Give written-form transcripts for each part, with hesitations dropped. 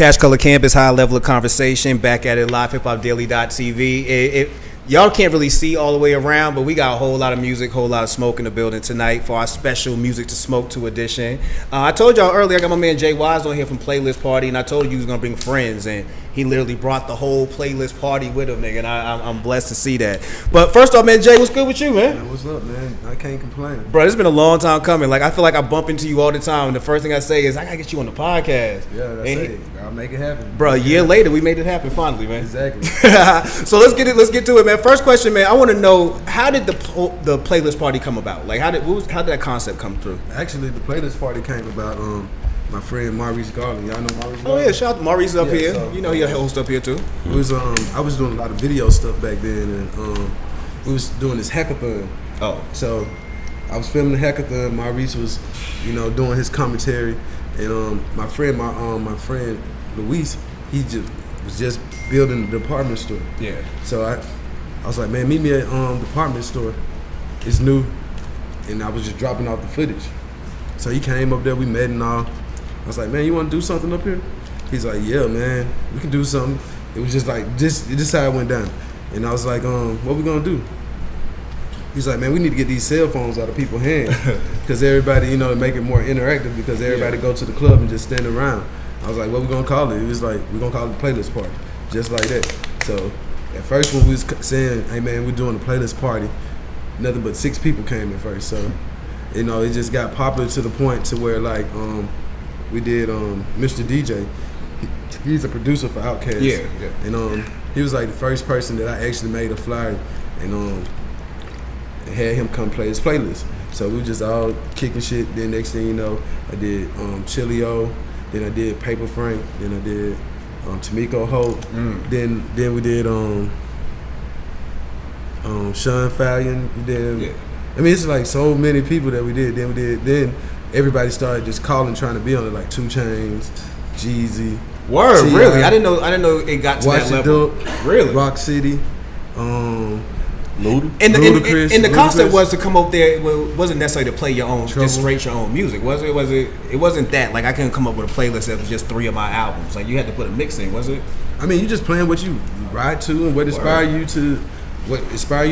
Cash Color Campus, high level of conversation. Back at it, LiveHipHopDaily.tv. Y'all can't really see all the way around, but we got a whole lot of music, whole lot of smoke in the building tonight for our special Music to Smoke to edition. I told y'all earlier, I got my man Jay Wise on here from Playlist Party, and I told you he was gonna bring friends, and he literally brought the whole Playlist Party with him, nigga, and I'm blessed to see that. But first off, man, Jay, what's good with you, man? What's up, man? I can't complain. Bro, it's been a long time coming. Like, I feel like I bump into you all the time, and the first thing I say is, I gotta get you on the podcast. Yeah, that's it. I'll make it happen. Bro, a year later, we made it happen finally, man. Exactly. So let's get to it, man. First question, man. I want to know, how did the Playlist Party come about? Like, how did that concept come through? Actually, the Playlist Party came about my friend Maurice Garland. Y'all know Maurice Garland? Oh yeah, shout out to Maurice up here. So, you know he a host up here too. It was I was doing a lot of video stuff back then, and we was doing this hackathon. Oh. So I was filming the hackathon. Maurice was, doing his commentary, and my friend Luis, he was just building a department store. Yeah. So I was like, man, meet me at department store. It's new, and I was just dropping off the footage. So he came up there, we met and all. I was like, man, you want to do something up here? He's like, yeah, man, we can do something. It was just like this how it went down. And I was like, what we gonna do? He's like, man, we need to get these cell phones out of people's hands because everybody, to make it more interactive, because everybody go to the club and just stand around. I was like, what we gonna call it? He was like, we're gonna call it the Playlist Party, just like that. So at first when we was saying, hey man, we're doing a Playlist Party, nothing but 6 people came at first. So, it just got popular to the point to where like we did Mr. DJ. He's a producer for Outkast. Yeah. And he was like the first person that I actually made a flyer and had him come play his playlist. So we just all kicking shit. Then next thing you know, I did Chilio, then I did Paper Frank, then I did Tamiko Hope. Then we did Sean Fallion. Then I mean, it's like so many people that we did. Then everybody started just calling, trying to be on it, like 2 Chainz, Jeezy. Word, T.I., really? I didn't know it got to that level. Really? Rock City, Ludacris. And the concept was to come up there. It wasn't necessarily to play your own, just straight your own music. Was it? It wasn't that. Like, I couldn't come up with a playlist that was just 3 of my albums. Like, you had to put a mix in. Was it? I mean, you just playing what you ride to and what inspire you to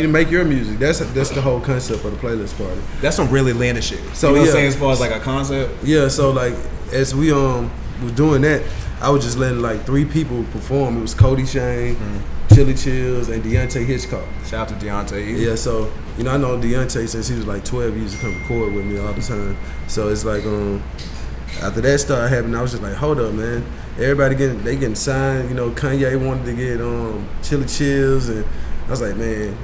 make your music. That's the whole concept of the Playlist Party. That's some really landed shit. So you know what I'm saying, as far as like a concept. Yeah. So like as we were doing that, I was just letting like 3 people perform. It was Cody Shane, Chili Chills, and Deontay Hitchcock. Shout out to Deontay. Yeah. So I know Deontay since he was like 12. He used to come record with me all the time. So it's like after that started happening, I was just like, hold up, man. Everybody getting signed. Kanye wanted to get Chili Chills, and I was like, man,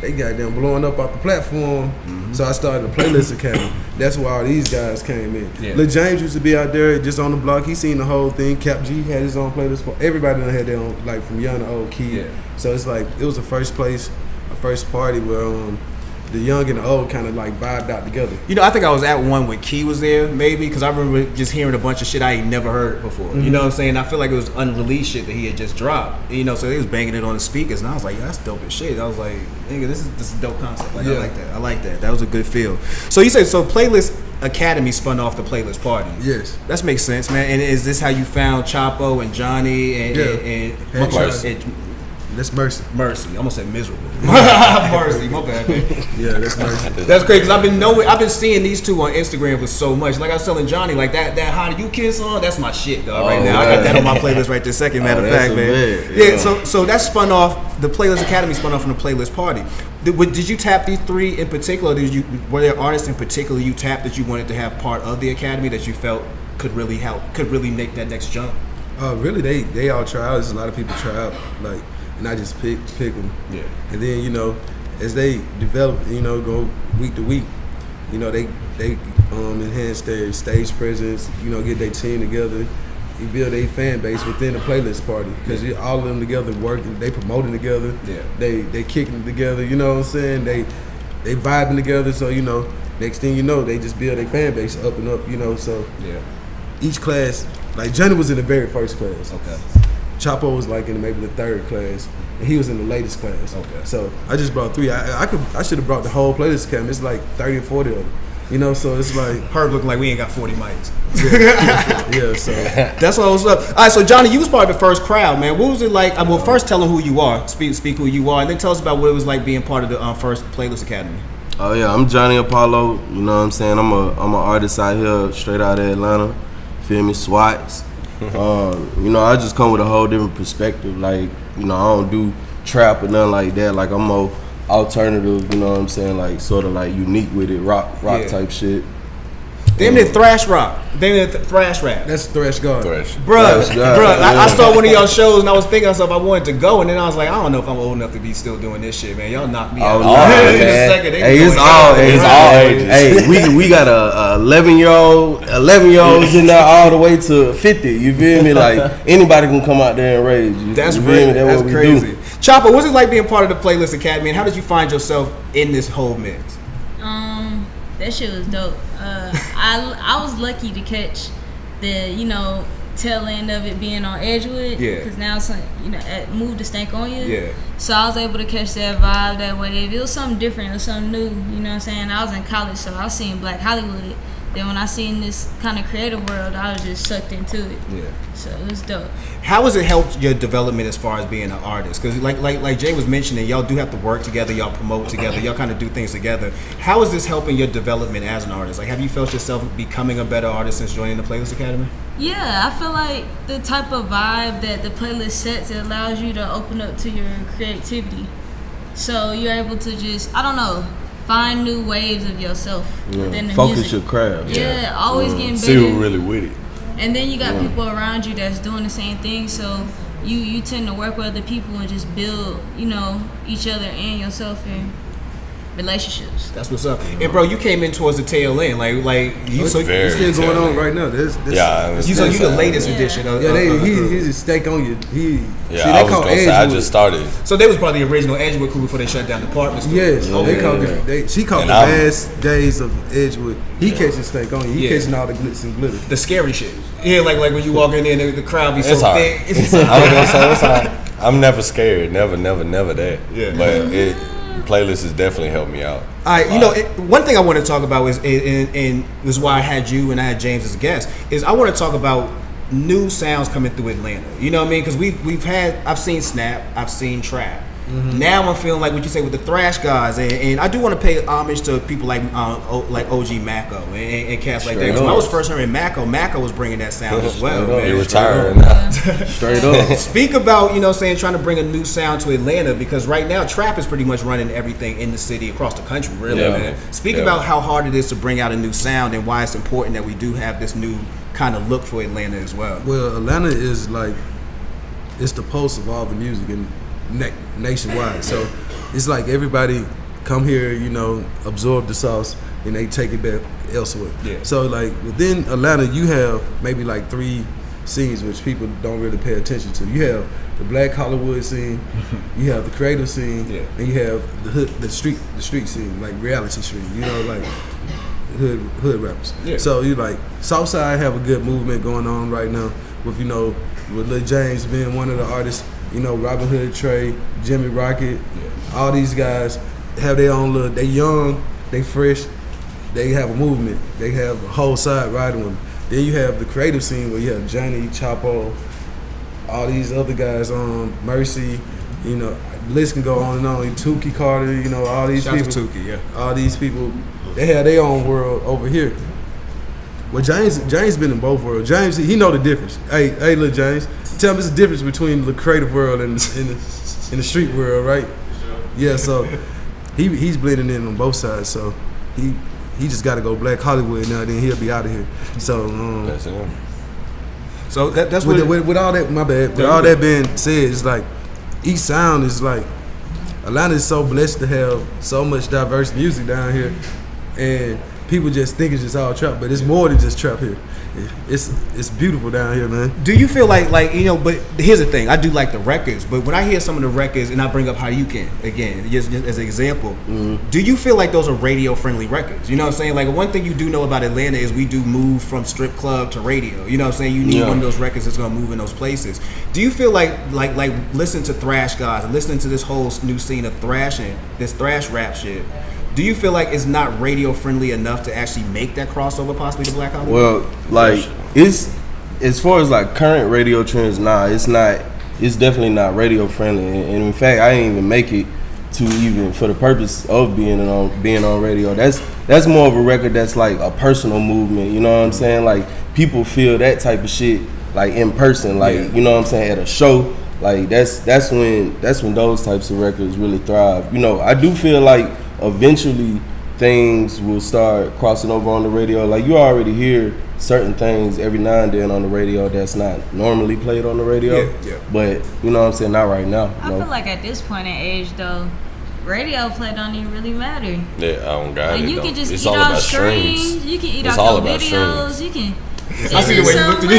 they got them blowing up off the platform. So I started the Playlist Academy. That's where all these guys came in. Yeah. Lil James used to be out there just on the block. He seen the whole thing. Cap G had his own playlist. Everybody done had their own, like from young to old kid. Yeah. So it's like, it was the first party where the young and the old kind of like vibed out together. I think I was at one when Key was there, maybe, because I remember just hearing a bunch of shit I ain't never heard before. You know what I'm saying? I feel like it was unreleased shit that he had just dropped. So he was banging it on the speakers, and I was like, that's dope as shit. I was like, nigga, this is a dope concept. Like, yeah. I like that. That was a good feel. So you said, Playlist Academy spun off the Playlist Party. Yes. That makes sense, man. And is this how you found Chapo and Johnny and That's Mercy. Mercy. I almost said miserable. Mercy. My bad, man. Yeah, that's Mercy. That's great, because I've been seeing these two on Instagram for so much. Like I was telling Johnny, like that How Do You Kiss song, that's my shit, dog. Right now, I got that on my playlist right this second. Matter of fact, man. Yeah. So that spun off. The Playlist Academy spun off from the Playlist Party. Did you tap these 3 in particular? Were there artists in particular you tapped that you wanted to have part of the academy that you felt could really help, could really make that next jump? Really, they all try out. There's a lot of people try out, like. And I just pick them. Yeah. And then, as they develop, go week to week, they enhance their stage presence, get their team together, you build a fan base within the Playlist Party, because all of them together working, they promoting together, they kicking together, you know what I'm saying? They vibing together, so next thing you know, they just build a fan base up and up, so each class, like Johnny was in the very first class. Okay. Chapo was like in maybe the 3rd class, and he was in the latest class. Okay. So I just brought 3. I should have brought the whole Playlist Academy. It's like 30 or 40 of them. You know, so it's like Herb looking like we ain't got 40 mics. yeah. So That's what was up. All right, so Johnny, you was part of the first crowd, man. What was it like? Well, first tell them who you are. Speak who you are, and then tell us about what it was like being part of the first Playlist Academy. Oh yeah, I'm Johnny Apollo. You know what I'm saying? I'm an artist out here, straight out of Atlanta. Feel me, Swats. You know, I just come with a whole different perspective. Like, you know, I don't do trap or nothing like that. Like, I'm more alternative. You know what I'm saying? Like, sort of like unique with it, rock type shit. Damn near thrash rock. Damn near thrash rap. that's Thrash God. Bruh, I saw one of y'all shows and I was thinking to myself I wanted to go, and then I was like, I don't know if I'm old enough to be still doing this shit, man. Y'all knocked me out. It's all ages. Hey, we got a 11-year-olds in there all the way to 50. You feel me? Like, anybody can come out there and rage. That's you crazy. That's what crazy. do. Chopper, what's it like being part of the Playlist Academy, and how did you find yourself in this whole mix? That shit was dope. I was lucky to catch the, you know, tail end of it being on Edgewood. Yeah. Because now it's, you know, moved to Stank on You. Yeah. So I was able to catch that vibe, that wave. It was something different. It was something new. You know what I'm saying? I was in college, so I was seeing Black Hollywood. Then when I seen this kind of creative world, I was just sucked into it. Yeah. So it was dope. How has it helped your development as far as being an artist? Because like Jay was mentioning, y'all do have to work together, y'all promote together, y'all kind of do things together. How is this helping your development as an artist? Like, have you felt yourself becoming a better artist since joining the Playlist Academy? Yeah, I feel like the type of vibe that the playlist sets, it allows you to open up to your creativity. So you're able to just, I don't know, find new waves of yourself within the Focus music. your craft. Yeah, always getting better. See who really with it. And then you got people around you that's doing the same thing, so you tend to work with other people and just build, you know, each other and yourself in relationships. That's what's up. And bro, you came in towards the tail end, like you. So Very It's still going on right now. This, Yeah, you the latest edition. Of, he just Stank on You. I was gonna say I just started. So they was probably the original Edgewood crew before they shut down the department store. Yes, Okay. they called it. She called And the I'm- best days of Edgewood. He catching Stank on You. He catching all the glitz and glitter. The scary shit. Yeah, like when you walk in there, the crowd be so It's hard. thick. I was gonna say it's hard. I'm never scared. Never that. Yeah. But Playlist has definitely helped me out. All right, you know, one thing I want to talk about is, and this is why I had you and I had James as a guest, is I want to talk about new sounds coming through Atlanta. You know what I mean? Because I've seen Snap, I've seen Trap. Now I'm feeling like what you say with the Thrash guys, and I do want to pay homage to people like OG Mako and cats like that. Because when I was first hearing Mako was bringing that sound as well. Man. He retired now. Straight up. Speak about, you know, trying to bring a new sound to Atlanta, because right now Trap is pretty much running everything in the city, across the country, really, Yeah. man. Speak about how hard it is to bring out a new sound and why it's important that we do have this new kind of look for Atlanta as well. Well, Atlanta is like, it's the pulse of all the music and nationwide. So it's like everybody come here, you know, absorb the sauce, and they take it back elsewhere. Yeah. So like within Atlanta, you have maybe like 3 scenes which people don't really pay attention to. You have the Black Hollywood scene, you have the creative scene, and you have the hood, the street scene, like reality street. You know, like hood rappers. Yeah. So you like Southside have a good movement going on right now with, you know, with Lil James being one of the artists. You know, Robin Hood, Trey, Jimmy Rocket, all these guys have their own little. They young, they fresh, they have a movement. They have a whole side riding with them. Then you have the creative scene where you have Johnny, Chapo, all these other guys on Mercy. You know, the list can go on and on. Tukey Carter, you know, all these Shout out people. to Tukey, yeah. All these people, they have their own world over here. Well, James been in both worlds. James, he know the difference. Hey, little James, tell me the difference between the creative world and in the street world, right? Yeah, so he's blending in on both sides. So he just got to go Black Hollywood now. Then he'll be out of here. So That's him. So that's with all that. My bad. With all that being said, it's like each sound is like Atlanta is so blessed to have so much diverse music down here, and people just think it's just all trap, but it's more than just trap here. It's beautiful down here, man. Do you feel like you know? But here's the thing: I do like the records, but when I hear some of the records, and I bring up How You Can again, just as an example, do you feel like those are radio-friendly records? You know what I'm saying? Like, one thing you do know about Atlanta is we do move from strip club to radio. You know what I'm saying? You need one of those records that's gonna move in those places. Do you feel like listening to Thrash guys and listening to this whole new scene of thrashing, this thrash rap shit? Do you feel like it's not radio friendly enough to actually make that crossover possibly to Black Hollywood? Well, like it's as far as like current radio trends, it's not. It's definitely not radio friendly, and in fact, I didn't even make it to even for the purpose of being on radio. That's more of a record that's like a personal movement. You know what I'm saying? Like people feel that type of shit like in person, like you know what I'm saying, at a show. Like that's when those types of records really thrive. You know, I do feel like eventually things will start crossing over on the radio. Like you already hear certain things every now and then on the radio that's not normally played on the radio. Yeah. But you know what I'm saying, not right now. I feel like at this point in age though, radio play don't even really matter. Yeah, I don't got Like it. you though. can just It's eat all off about streams. streams. You can eat It's off all your about videos. streams. You can. I see the way you looked at me.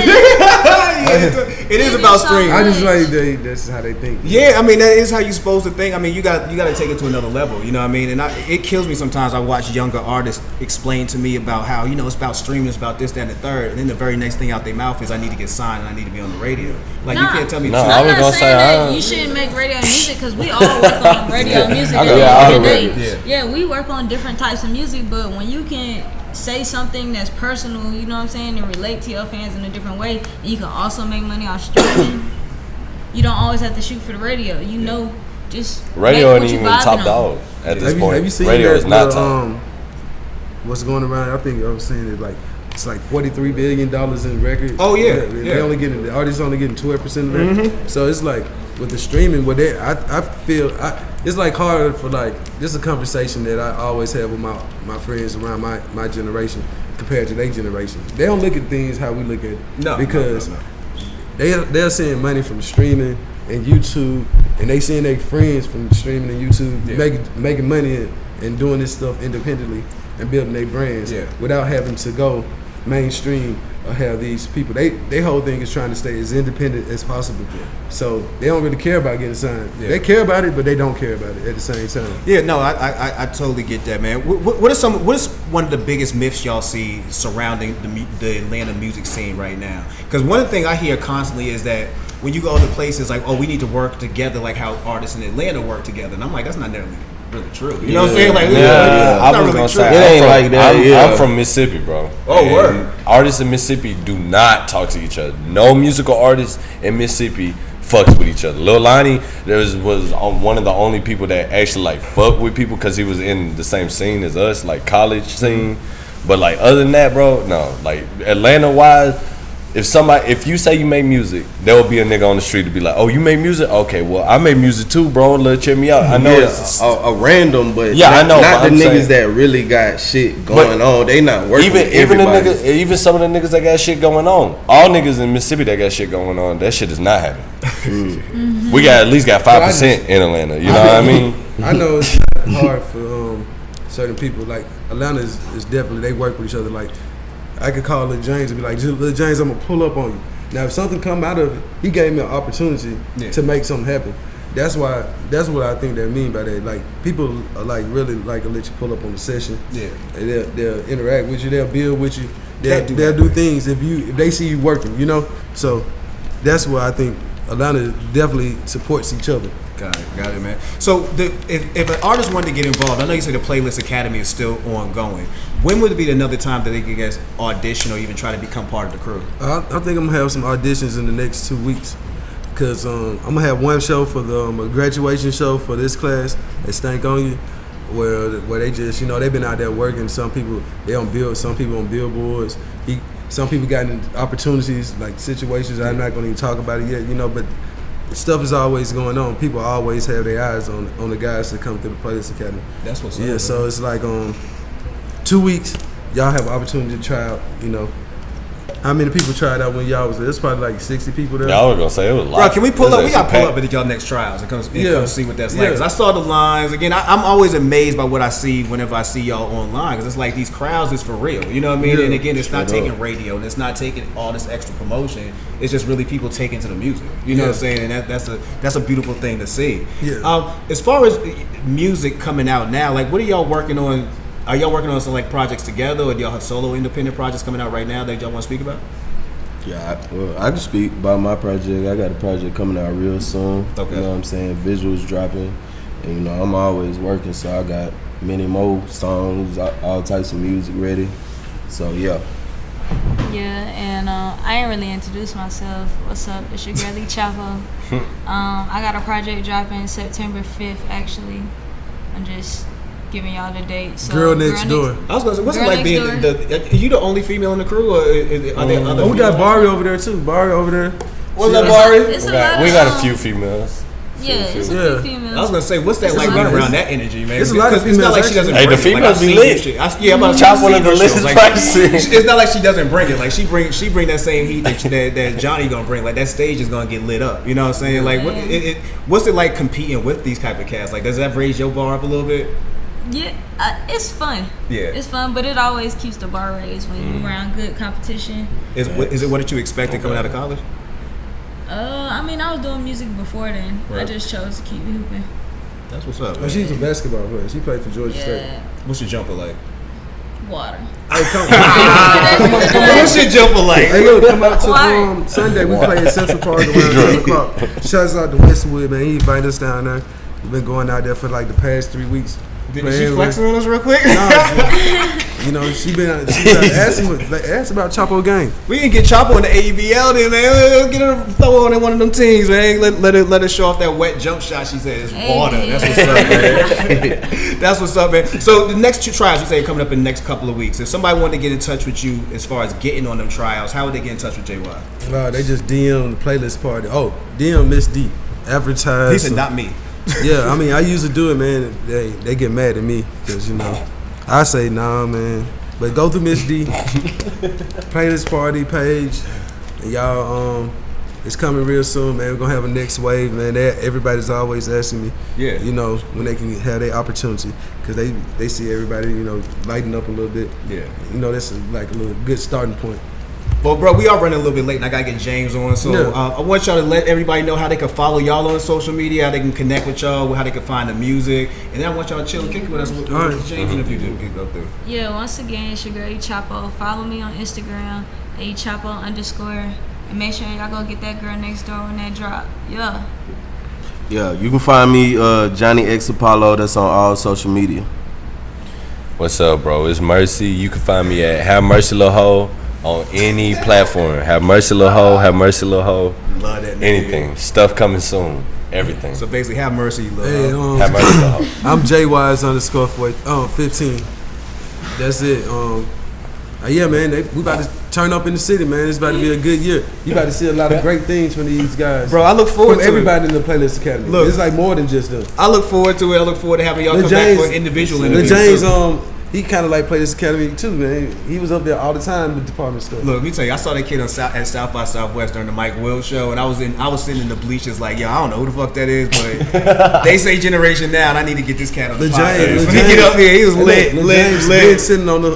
It is It about is so streams. I just like that's how they think. Yeah, I mean that is how you're supposed to think. I mean you got to take it to another level. You know what I mean? And it kills me sometimes. I watch younger artists explain to me about how it's about streaming, it's about this, that, and the third, and then the very next thing out their mouth is I need to get signed and I need to be on the radio. Like you Nah. can't tell me. No, to- I I'm was not gonna say, saying that you shouldn't make radio music because we all work on radio music. I at got the all end of the the day. records. Yeah, we work on different types of music, but when you can say something that's personal, you know what I'm saying, and relate to your fans in a different way, and you can also make money off streaming. You don't always have to shoot for the radio. You know, just Radio make ain't what you even vibing top on. dog at this Have point. you seen Radio that, is not the, top. what's going around? I think I was saying it like it's like $43 billion in records. Oh, yeah, They only getting the artists only getting 12% of that. Mm-hmm. So it's like with the streaming, I feel it's like harder for like this is a conversation that I always have with my friends around my generation compared to their generation. They don't look at things how we look at it. No, because no. they're seeing money from streaming and YouTube, and they seeing their friends from streaming and YouTube making money and doing this stuff independently and building their brands without having to go mainstream or have these people. They whole thing is trying to stay as independent as possible. So they don't really care about getting signed. They care about it, but they don't care about it at the same time. Yeah, no, I totally get that, man. What is one of the biggest myths y'all see surrounding the Atlanta music scene right now? Because one of the things I hear constantly is that when you go to places like, oh, we need to work together like how artists in Atlanta work together, and I'm like, that's not really true. You know what I'm saying? Like, I not was really gonna true. say, It ain't like that, I'm from Mississippi, bro. Oh, And word. Artists in Mississippi do not talk to each other. No musical artists in Mississippi fucks with each other. Lil Lonnie was one of the only people that actually like fuck with people because he was in the same scene as us, like college scene. But like other than that, bro, no. Like Atlanta wise, if you say you make music, there will be a nigga on the street to be like, oh, you make music? Okay, well, I make music too, bro. Let's check me out. I know it's a random, but I know, not but the I'm niggas saying- that really got shit going on. They not working with even the everybody. niggas, even some of the niggas that got shit going on. All niggas in Mississippi that got shit going on, that shit is not happening. We got at least 5% in Atlanta. You know what I mean? I know it's not hard for certain people. Like Atlanta is definitely, they work with each other. Like I could call Lil James and be like, Lil James, I'm gonna pull up on you. Now if something come out of it, he gave me an opportunity to make something happen. That's what I think they mean by that. Like people are like really like to let you pull up on the session. Yeah. And they'll interact with you, they'll build with you. They'll do things if they see you working, you know? So that's why I think Atlanta definitely supports each other. Got it, man. So if an artist wanted to get involved, I know you said the Playlist Academy is still ongoing. When would it be another time that they could get audition or even try to become part of the crew? I think I'm gonna have some auditions in the next 2 weeks, cause I'm gonna have one show for the a graduation show for this class at Stank On You, where they just they've been out there working. Some people some people on billboards. Some people got opportunities like situations. I'm not gonna even talk about it yet, but stuff is always going on. People always have their eyes on the guys that come through the Playlist Academy. That's what's up. Yeah, so it's like 2 weeks, y'all have an opportunity to try out, How many people tried out when y'all was there? It's probably like 60 people there. Yeah, I was gonna say it was a lot. Bro, can we pull up? We got to pull packed. up at y'all next trials and come Yeah. see what that's like. Yeah. 'Cause I saw the lines. Again, I'm always amazed by what I see whenever I see y'all online. Because it's like these crowds is for real. You know what I mean? Yeah. And again, it's not Straight taking radio and it's not taking all this extra promotion. It's just really people taking to the music. You know what I'm saying? And that's a beautiful thing to see. Yeah. As far as music coming out now, like what are y'all working on? Are y'all working on some like projects together, or do y'all have solo independent projects coming out right now that y'all want to speak about? Yeah, I can speak about my project. I got a project coming out real soon. Okay. You know what I'm saying? Visuals dropping. And, I'm always working, so I got many more songs, all types of music ready. So yeah. Yeah, and I ain't really introduced myself. What's up? It's your girl Lee Chapo. I got a project dropping September 5th, actually. I'm just giving y'all the date. So Girl Next Door. I was gonna say, what's it Girl like being are you the only female in the crew, or are there other? Oh, we got Barry over there too. Barry over there. What's up, It's Barry? a lot We of, got a few females. Yeah, it's Yeah. a few females. I was gonna say, what's that It's like a lot running of- around that energy, man? It's a lot of Because it's not like she females, doesn't actually. bring Hey, the it. Like, females I've be seen lit. some shit. Yeah, I'm about to Chop say, one I've of the seen her latest shows. Like, prices. it's not like she doesn't bring it. Like she bring that same heat that Johnny gonna bring. Like that stage is gonna get lit up. You know what I'm saying? Like what's it like competing with these type of cats? Like does that raise your bar up a little bit? Yeah, it's fun. Yeah. It's fun, but it always keeps the bar raised when you're around good competition. Is it what did you expected coming out of college? I mean, I was doing music before then. I Right. just chose to keep hooping. That's what's up. Oh, Man. she's a basketball player. She played for Georgia State. Yeah, What's your jumper like? water. Hey, come, What's your jumper like? hey, look, come out to Why? Sunday. We play at Central Park around 10 o'clock. Shouts out to Westwood, man. He invited us down there. We've been going out there for like the past 3 weeks. Did she playing flexing with- on us real quick? You know, she asked about Chapo game. We can get Chapo in the ABL then, man. Let's get her throw on in one of them teams, man. Let her show off that wet jump shot. She said it's water. Hey. That's what's up, man. That's what's up, man. So the next 2 trials, you say coming up in the next couple of weeks. If somebody wanted to get in touch with you as far as getting on them trials, how would they get in touch with JY? They just DM the playlist party. Oh, DM Miss D. Advertise. He said not me. Yeah, I mean, I used to do it, man. They get mad at me because, you know, I say, nah, man. But go through Miss D, playlist party page, and y'all, it's coming real soon, man. We're going to have a next wave, man. Everybody's always asking me, Yeah. you know, when they can have their opportunity because they see everybody, you know, lighten up a little bit. Yeah. You know, that's like a little good starting point. Well, bro, we are running a little bit late, and I gotta get James on. So Yeah. I want y'all to let everybody know how they can follow y'all on social media, how they can connect with y'all, how they can find the music, and then I want y'all to chill and kick it with us with All right. the James interview to go through. Yeah, once again, it's your girl E Chapo. Follow me on Instagram, @Chapo_, and make sure y'all go get that Girl Next Door when that drop. Yeah. Yeah, you can find me Johnny X Apollo. That's on all social media. What's up, bro? It's Mercy. You can find me at Have Mercy Lil Ho on any platform. Have Mercy Lil Ho, Have Mercy Lil Ho. Love that nigga. Anything. Stuff coming soon. Everything. So basically, have mercy, love. Hey, Have Mercy Lil Ho. I'm JWise_15. That's it. Yeah, man, we about to turn up in the city, man. It's about to be a good year. You about to see a lot of great things from these guys. Bro, I look forward From to everybody in the Playlist Academy. Look. It's like more than just them. I look forward to it. I look forward to having y'all Lil come back for an individual Lil interview. James, So- he kind of like Playlist Academy too, man. He was up there all the time with department store. Look, let me tell you, I saw that kid at South by Southwest during the Mike Will show, and I was sitting in the bleachers like, yo, I don't know who the fuck that is, but they say Generation Now, and I need to get this cat on the Lil podcast. James, When he get up here, he was lit, Lil lit, James lit. been sitting on the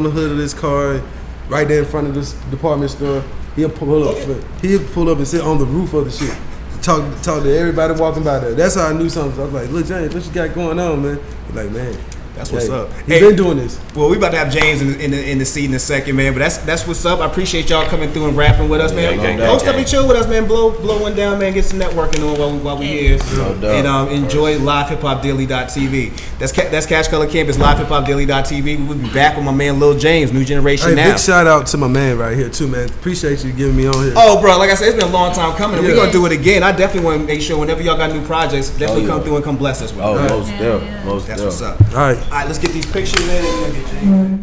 hood of this car, right there in front of this department store. He'll pull up and sit on the roof of the shit. Talk to everybody walking by there. That's how I knew something. I was like, Lil James, what you got going on, man? He's like, man, That's what's up. He's been doing this. Well, we about to have James in the seat in a second, man. But that's what's up. I appreciate y'all coming through and rapping with us, man. Most of you chill with us, man. Blow one down, man. Get some networking on while we here. No doubt. And enjoy LiveHipHopDaily.tv. That's Cash Color Campus. LiveHipHopDaily.tv. We'll be back with my man Lil James, New Generation Hey, Now. big shout out to my man right here too, man. Appreciate you giving me on here. Oh, bro, like I said, it's been a long time coming, and we're Yeah. gonna do it again. I definitely want to make sure whenever y'all got new projects, definitely come through and come bless us with it. Oh, most Yeah, definitely. yeah. Most That's definitely. what's up. All right. All right, let's get these pictures in and we're gonna get James.